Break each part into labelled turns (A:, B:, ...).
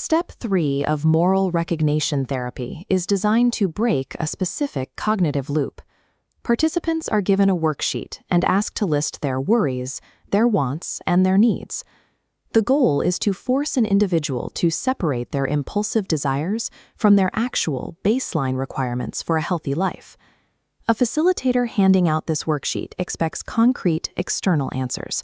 A: Step 3 of moral recognition therapy is designed to break a specific cognitive loop. Participants are given a worksheet and asked to list their worries, their wants, and their needs. The goal is to force an individual to separate their impulsive desires from their actual baseline requirements for a healthy life. A facilitator handing out this worksheet expects concrete external answers.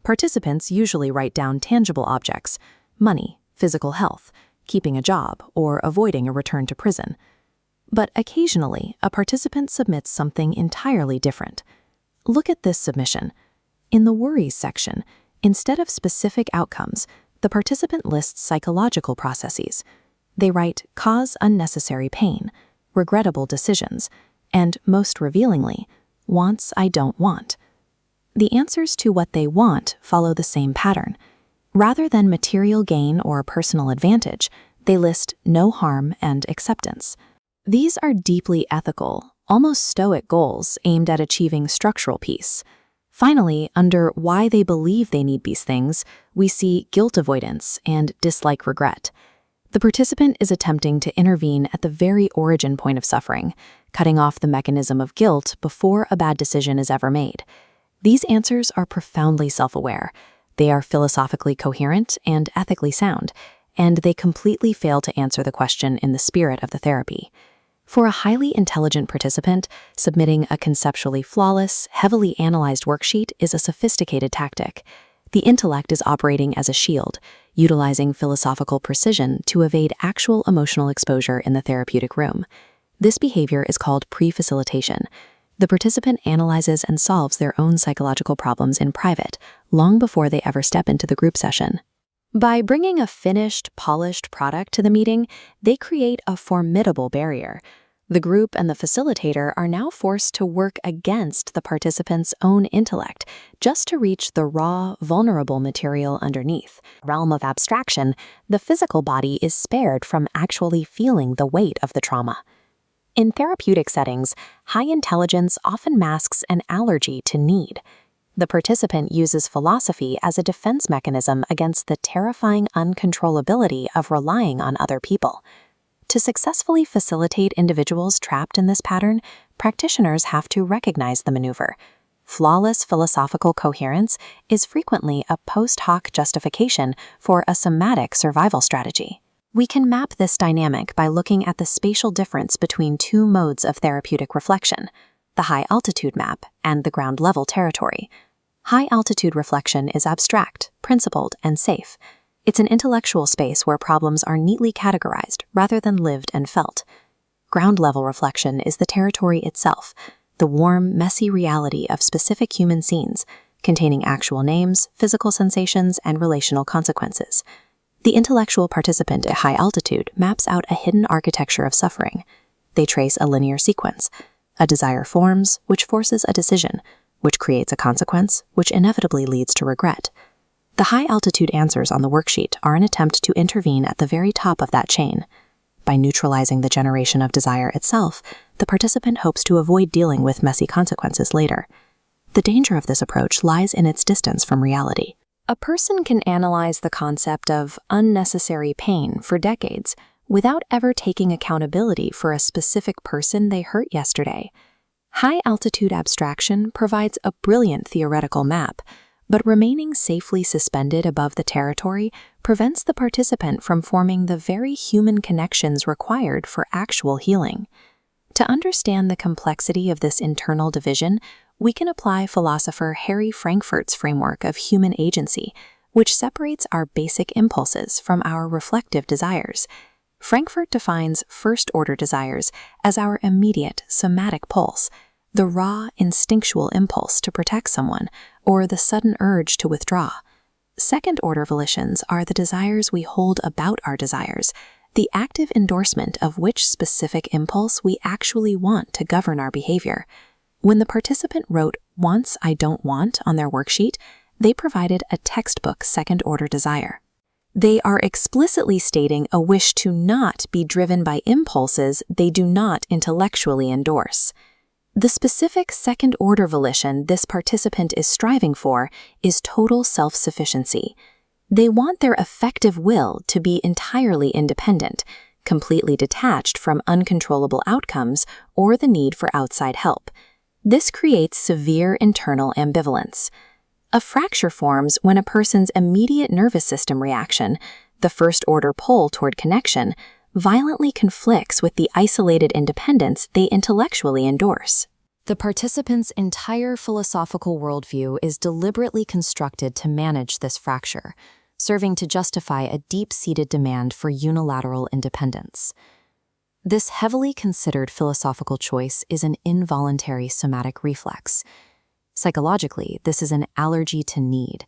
A: Participants usually write down tangible objects: money, physical health, keeping a job, or avoiding a return to prison. But occasionally, a participant submits something entirely different. Look at this submission. In the worries section, instead of specific outcomes, the participant lists psychological processes. They write cause unnecessary pain, regrettable decisions, and, most revealingly, wants I don't want. The answers to what they want follow the same pattern. Rather than material gain or personal advantage, they list no harm and acceptance. These are deeply ethical, almost stoic goals aimed at achieving structural peace. Finally, under why they believe they need these things, we see guilt avoidance and dislike regret. The participant is attempting to intervene at the very origin point of suffering, cutting off the mechanism of guilt before a bad decision is ever made. These answers are profoundly self-aware. They are philosophically coherent and ethically sound, and they completely fail to answer the question in the spirit of the therapy. For a highly intelligent participant, submitting a conceptually flawless, heavily analyzed worksheet is a sophisticated tactic. The intellect is operating as a shield, utilizing philosophical precision to evade actual emotional exposure in the therapeutic room. This behavior is called pre-facilitation. The participant analyzes and solves their own psychological problems in private, long before they ever step into the group session. By bringing a finished, polished product to the meeting, they create a formidable barrier. The group and the facilitator are now forced to work against the participant's own intellect just to reach the raw, vulnerable material underneath. Realm of abstraction, the physical body is spared from actually feeling the weight of the trauma. In therapeutic settings, high intelligence often masks an allergy to need. The participant uses philosophy as a defense mechanism against the terrifying uncontrollability of relying on other people. To successfully facilitate individuals trapped in this pattern, practitioners have to recognize the maneuver. Flawless philosophical coherence is frequently a post hoc justification for a somatic survival strategy. We can map this dynamic by looking at the spatial difference between two modes of therapeutic reflection, the high-altitude map and the ground-level territory. High-altitude reflection is abstract, principled, and safe. It's an intellectual space where problems are neatly categorized rather than lived and felt. Ground-level reflection is the territory itself, the warm, messy reality of specific human scenes, containing actual names, physical sensations, and relational consequences. The intellectual participant at high altitude maps out a hidden architecture of suffering. They trace a linear sequence. A desire forms, which forces a decision, which creates a consequence, which inevitably leads to regret. The high-altitude answers on the worksheet are an attempt to intervene at the very top of that chain. By neutralizing the generation of desire itself, the participant hopes to avoid dealing with messy consequences later. The danger of this approach lies in its distance from reality. A person can analyze the concept of unnecessary pain for decades without ever taking accountability for a specific person they hurt yesterday. High-altitude abstraction provides a brilliant theoretical map, but remaining safely suspended above the territory prevents the participant from forming the very human connections required for actual healing. To understand the complexity of this internal division, we can apply philosopher Harry Frankfurt's framework of human agency, which separates our basic impulses from our reflective desires. Frankfurt defines first-order desires as our immediate somatic pulse, the raw instinctual impulse to protect someone, or the sudden urge to withdraw. Second-order volitions are the desires we hold about our desires, the active endorsement of which specific impulse we actually want to govern our behavior. When the participant wrote "wants I don't want" on their worksheet, they provided a textbook second-order desire. They are explicitly stating a wish to not be driven by impulses they do not intellectually endorse. The specific second-order volition this participant is striving for is total self-sufficiency. They want their effective will to be entirely independent, completely detached from uncontrollable outcomes or the need for outside help. This creates severe internal ambivalence. A fracture forms when a person's immediate nervous system reaction, the first-order pull toward connection, violently conflicts with the isolated independence they intellectually endorse. The participant's entire philosophical worldview is deliberately constructed to manage this fracture, serving to justify a deep-seated demand for unilateral independence. This heavily considered philosophical choice is an involuntary somatic reflex. Psychologically, this is an allergy to need,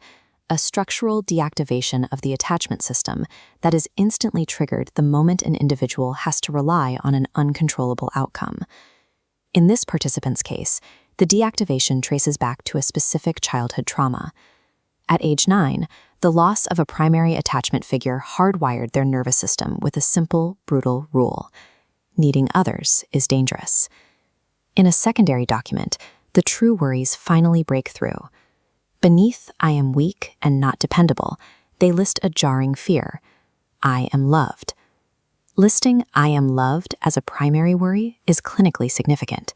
A: a structural deactivation of the attachment system that is instantly triggered the moment an individual has to rely on an uncontrollable outcome. In this participant's case, the deactivation traces back to a specific childhood trauma. At age 9, the loss of a primary attachment figure hardwired their nervous system with a simple, brutal rule: needing others is dangerous. In a secondary document, the true worries finally break through. Beneath "I am weak and not dependable," they list a jarring fear: I am loved. Listing "I am loved" as a primary worry is clinically significant.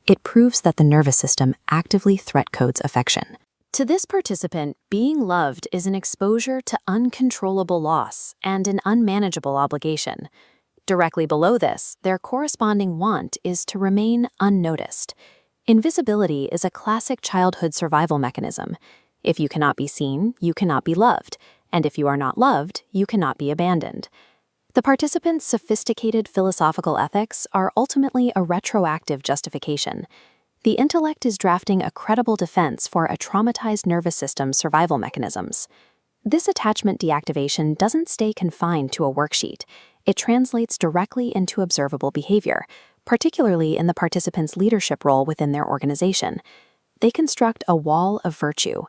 A: It proves that the nervous system actively threat codes affection. To this participant, being loved is an exposure to uncontrollable loss and an unmanageable obligation. Directly below this, their corresponding want is to remain unnoticed. Invisibility is a classic childhood survival mechanism. If you cannot be seen, you cannot be loved, and if you are not loved, you cannot be abandoned. The participants' sophisticated philosophical ethics are ultimately a retroactive justification. The intellect is drafting a credible defense for a traumatized nervous system survival mechanisms. This attachment deactivation doesn't stay confined to a worksheet. It translates directly into observable behavior, particularly in the participant's leadership role within their organization. They construct a wall of virtue.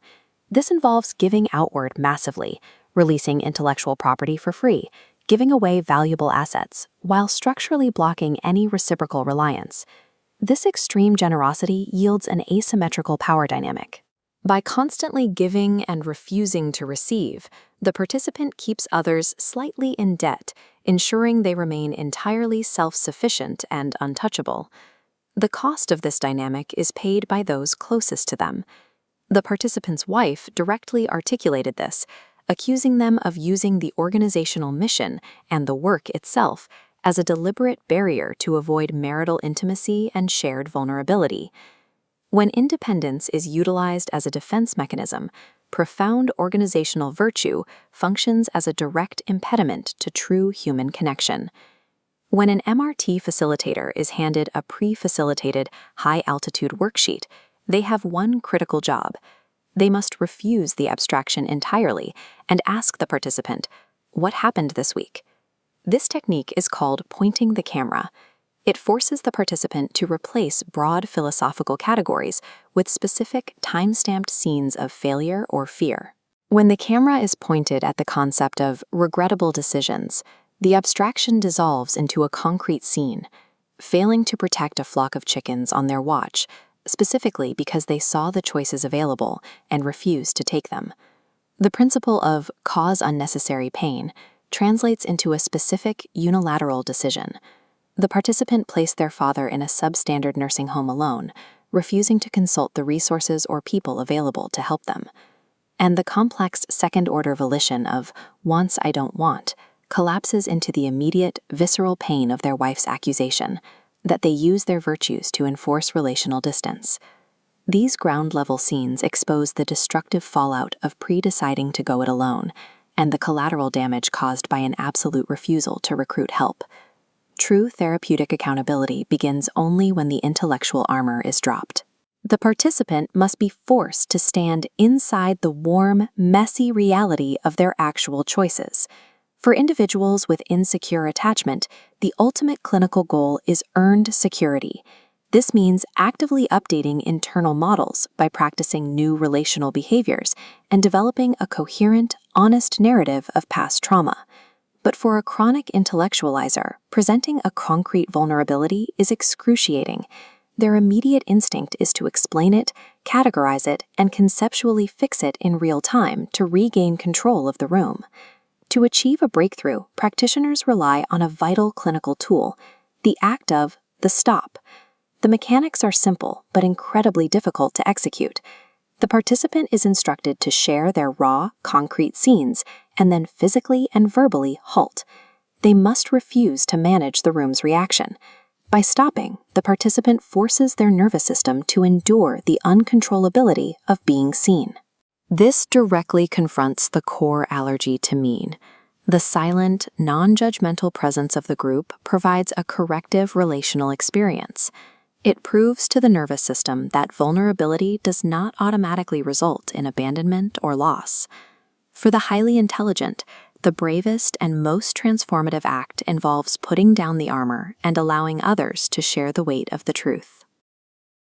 A: This involves giving outward massively, releasing intellectual property for free, giving away valuable assets, while structurally blocking any reciprocal reliance. This extreme generosity yields an asymmetrical power dynamic. By constantly giving and refusing to receive, the participant keeps others slightly in debt, ensuring they remain entirely self-sufficient and untouchable. The cost of this dynamic is paid by those closest to them. The participant's wife directly articulated this, accusing them of using the organizational mission and the work itself as a deliberate barrier to avoid marital intimacy and shared vulnerability. When independence is utilized as a defense mechanism, profound organizational virtue functions as a direct impediment to true human connection. When an MRT facilitator is handed a pre-facilitated high-altitude worksheet, they have one critical job. They must refuse the abstraction entirely and ask the participant, "What happened this week?" This technique is called pointing the camera. It forces the participant to replace broad philosophical categories with specific time-stamped scenes of failure or fear. When the camera is pointed at the concept of regrettable decisions, the abstraction dissolves into a concrete scene: failing to protect a flock of chickens on their watch, specifically because they saw the choices available and refused to take them. The principle of cause unnecessary pain translates into a specific unilateral decision. The participant placed their father in a substandard nursing home alone, refusing to consult the resources or people available to help them. And the complex second-order volition of "wants I don't want" collapses into the immediate, visceral pain of their wife's accusation that they use their virtues to enforce relational distance. These ground-level scenes expose the destructive fallout of pre-deciding to go it alone and the collateral damage caused by an absolute refusal to recruit help. True therapeutic accountability begins only when the intellectual armor is dropped. The participant must be forced to stand inside the warm, messy reality of their actual choices. For individuals with insecure attachment, the ultimate clinical goal is earned security. This means actively updating internal models by practicing new relational behaviors and developing a coherent, honest narrative of past trauma. But for a chronic intellectualizer, presenting a concrete vulnerability is excruciating. their immediate instinct is to explain it, categorize it, and conceptually fix it in real time to regain control of the room. To achieve a breakthrough, practitioners rely on a vital clinical tool, the act of the stop. The mechanics are simple but incredibly difficult to execute. The participant is instructed to share their raw, concrete scenes and then physically and verbally halt. They must refuse to manage the room's reaction. By stopping, the participant forces their nervous system to endure the uncontrollability of being seen. This directly confronts the core allergy to mean. The silent, non-judgmental presence of the group provides a corrective relational experience. It proves to the nervous system that vulnerability does not automatically result in abandonment or loss. For the highly intelligent, the bravest and most transformative act involves putting down the armor and allowing others to share the weight of the truth.